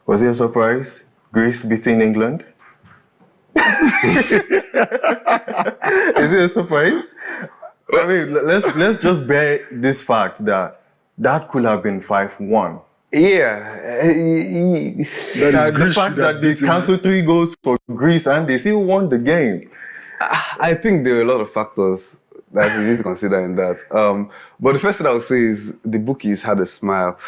Was it a surprise? Greece beating England? Is it a surprise? I mean, let's just bear this fact that could have been 5-1. Yeah, The fact that they cancelled 3 goals for Greece and they still won the game. I think there are a lot of factors that we need to consider in that. But the first thing I would say is the bookies had a smile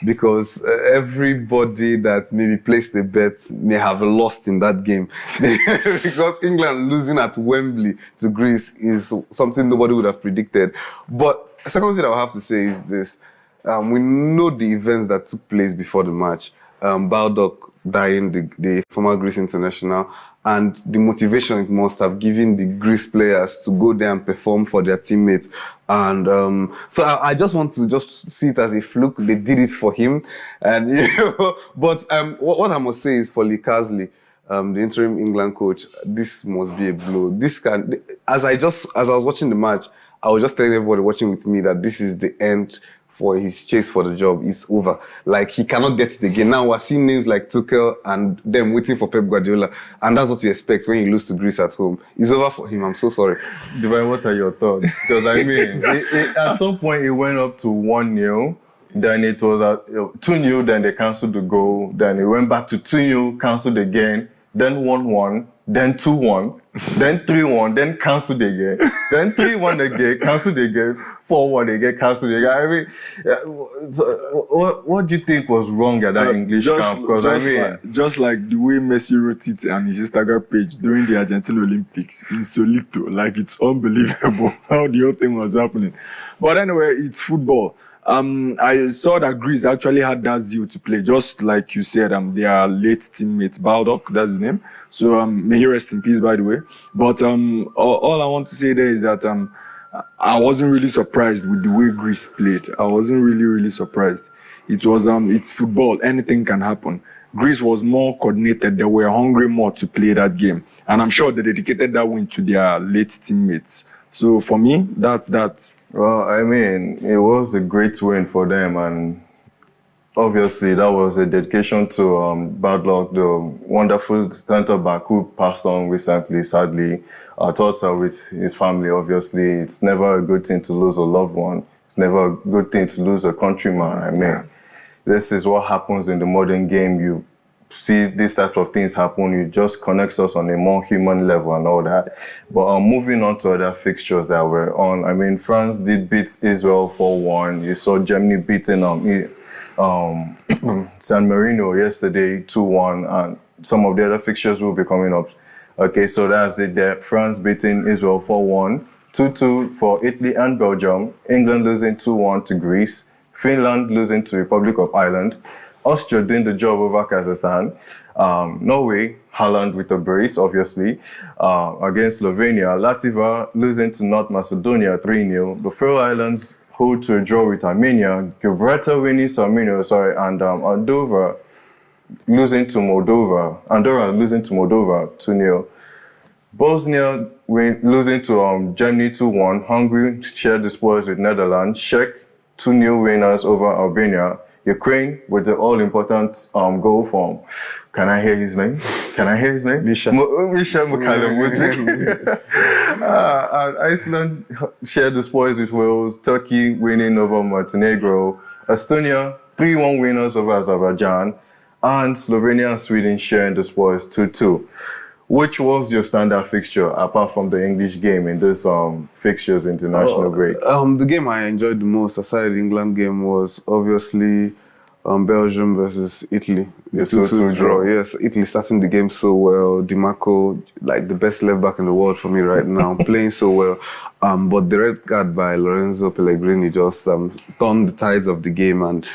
because everybody that maybe placed a bet may have lost in that game because England losing at Wembley to Greece is something nobody would have predicted. But the second thing I would have to say is this. We know the events that took place before the match. Baldock dying, the former Greece international, and the motivation it must have given the Greece players to go there and perform for their teammates. And so I just want to just see it as a fluke. They did it for him. And but what I must say is for Lee Carsley, the interim England coach, this must be a blow. As I was watching the match, I was just telling everybody watching with me that this is the end for his chase for the job. It's over. Like, he cannot get it again. Now we're seeing names like Tuchel and them waiting for Pep Guardiola. And that's what you expect when you lose to Greece at home. It's over for him. I'm so sorry. Divine, what are your thoughts? Because I mean, at some point it went up to 1-0. Then it was at 2-0. Then they cancelled the goal. Then it went back to 2-0, cancelled again. Then 1-1. Then 2-1. Then 3-1. Then cancelled again. Then 3-1 again, cancelled again. 4-1 again, cancelled again. I mean, what do you think was wrong at that English camp? Because I mean, just like the way Messi wrote it on his Instagram page during the Argentine Olympics in Solito, like, it's unbelievable how the whole thing was happening. But anyway, it's football. I saw that Greece actually had that zeal to play, just like you said. Their late teammate Baldock, that's his name. So may he rest in peace, by the way. But all I want to say there is that I wasn't really surprised with the way Greece played. I wasn't really surprised. It was it's football. Anything can happen. Greece was more coordinated. They were hungry more to play that game, and I'm sure they dedicated that win to their late teammates. So for me, that's that. Well, I mean, it was a great win for them, and obviously that was a dedication to Bad Luck, the wonderful centre back who passed on recently, sadly. Our thoughts are with his family, obviously. It's never a good thing to lose a loved one. It's never a good thing to lose a countryman. I mean, this is what happens in the modern game. You see these types of things happen, it just connects us on a more human level and all that. But moving on to other fixtures that were on, I mean, France did beat Israel 4-1. You saw Germany beating San Marino yesterday 2-1, and some of the other fixtures will be coming up. Okay, so that's it there. France beating Israel 4-1, 2-2 for Italy and Belgium, England losing 2-1 to Greece, Finland losing to Republic of Ireland, Austria doing the job over Kazakhstan, Norway, Haaland with a brace, obviously, against Slovenia, Latvia losing to North Macedonia 3-0, the Faroe Islands hold to a draw with Armenia, Gibraltar winning and Andorra losing to Moldova 2-0. Bosnia losing to Germany 2-1. Hungary shared the spoils with Netherlands. Czech 2-0 winners over Albania. Ukraine with the all-important goal from, can I hear his name? Misha Mukhalovich. And Iceland shared the spoils with Wales. Turkey winning over Montenegro. Estonia 3-1 winners over Azerbaijan. And Slovenia and Sweden sharing the spoils 2-2. Which was your standard fixture apart from the English game in this fixtures international break? The game I enjoyed the most aside the England game was obviously Belgium versus Italy. The 2-2 draw. Yes, Italy starting the game so well. Di Marco, like the best left back in the world for me right now, playing so well. But the red card by Lorenzo Pellegrini just turned the tides of the game, and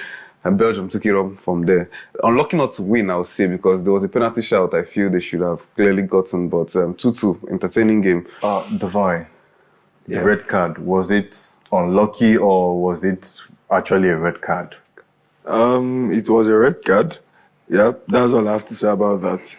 Belgium took it up from there. Unlucky not to win, I would say, because there was a penalty shout I feel they should have clearly gotten, but 2-2, entertaining game. Divine, the red card, was it unlucky or was it actually a red card? It was a red card. Yeah, that's all I have to say about that.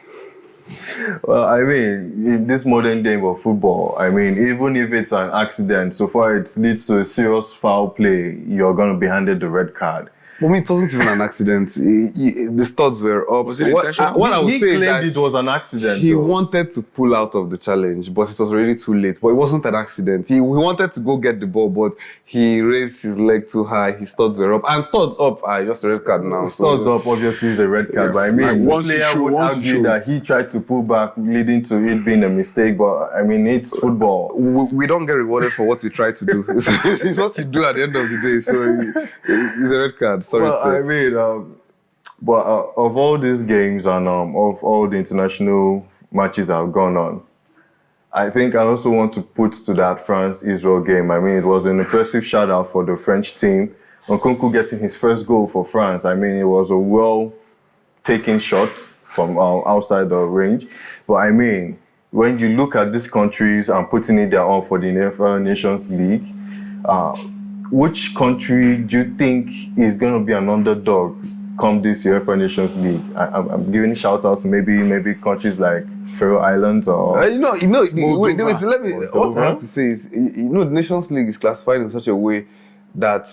Well, I mean, in this modern game of football, I mean, even if it's an accident, so far it leads to a serious foul play, you're going to be handed the red card. For me, it wasn't even an accident. The studs were up. Was it intentional? What I would He say is claimed that it was an accident. he though. wanted to pull out of the challenge, but it was already too late. But it wasn't an accident. He wanted to go get the ball, but he raised his leg too high. His studs were up. And studs up, just a red card now. Studs up, obviously, is a red card. Yes. But I mean, And the once you player show- would once you argue show that he tried to pull back, leading to it being a mistake. But I mean, it's football. We don't get rewarded for what we try to do. It's what you do at the end of the day. So it's a red card. Sorry, Well, sir. I mean, but of all these games and of all the international matches that have gone on, I think I also want to put to that France-Israel game. I mean, it was an impressive shout-out for the French team. Nkunku getting his first goal for France. I mean, it was a well-taken shot from outside the range. But I mean, when you look at these countries and putting it their own for the UEFA Nations League, which country do you think is going to be an underdog come this UEFA Nations League? I'm giving shout-outs to maybe countries like Faroe Islands or Wait, let me. Moldova. What I have to say is, the Nations League is classified in such a way that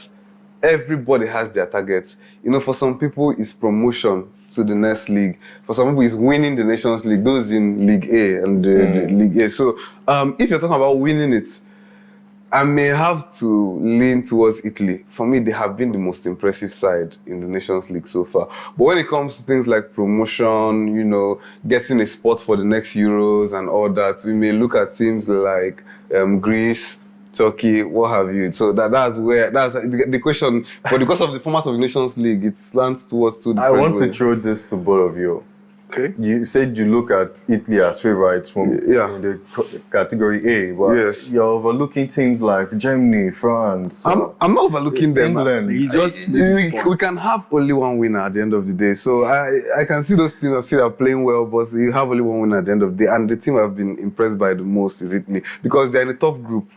everybody has their targets. For some people, it's promotion to the next league. For some people, it's winning the Nations League. Those in League A and the League A. So, if you're talking about winning it, I may have to lean towards Italy. For me, they have been the most impressive side in the Nations League so far. But when it comes to things like promotion, getting a spot for the next Euros and all that, we may look at teams like Greece, Turkey, what have you. So that's the question. But because of the format of the Nations League, it slants towards two different I want to ways. throw this to both of you. Okay. You said you look at Italy as favourites from in the category A, but Yes. you're overlooking teams like Germany, France, I'm not overlooking them. England. He just made his point. We can have only one winner at the end of the day. So I can see those teams. I've seen are playing well, but you have only one winner at the end of the day. And the team I've been impressed by the most is Italy, because they're in a tough group,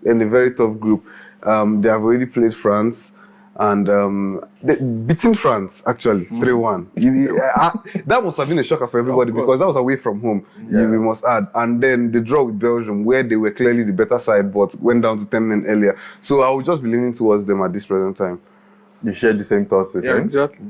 in a very tough group. They have already played France. And beating France, actually, 3-1. That must have been a shocker for everybody, because that was away from home, we must add. And then the draw with Belgium, where they were clearly the better side, but went down to 10 men earlier. So I would just be leaning towards them at this present time. You share the same thoughts with Yeah, him? exactly.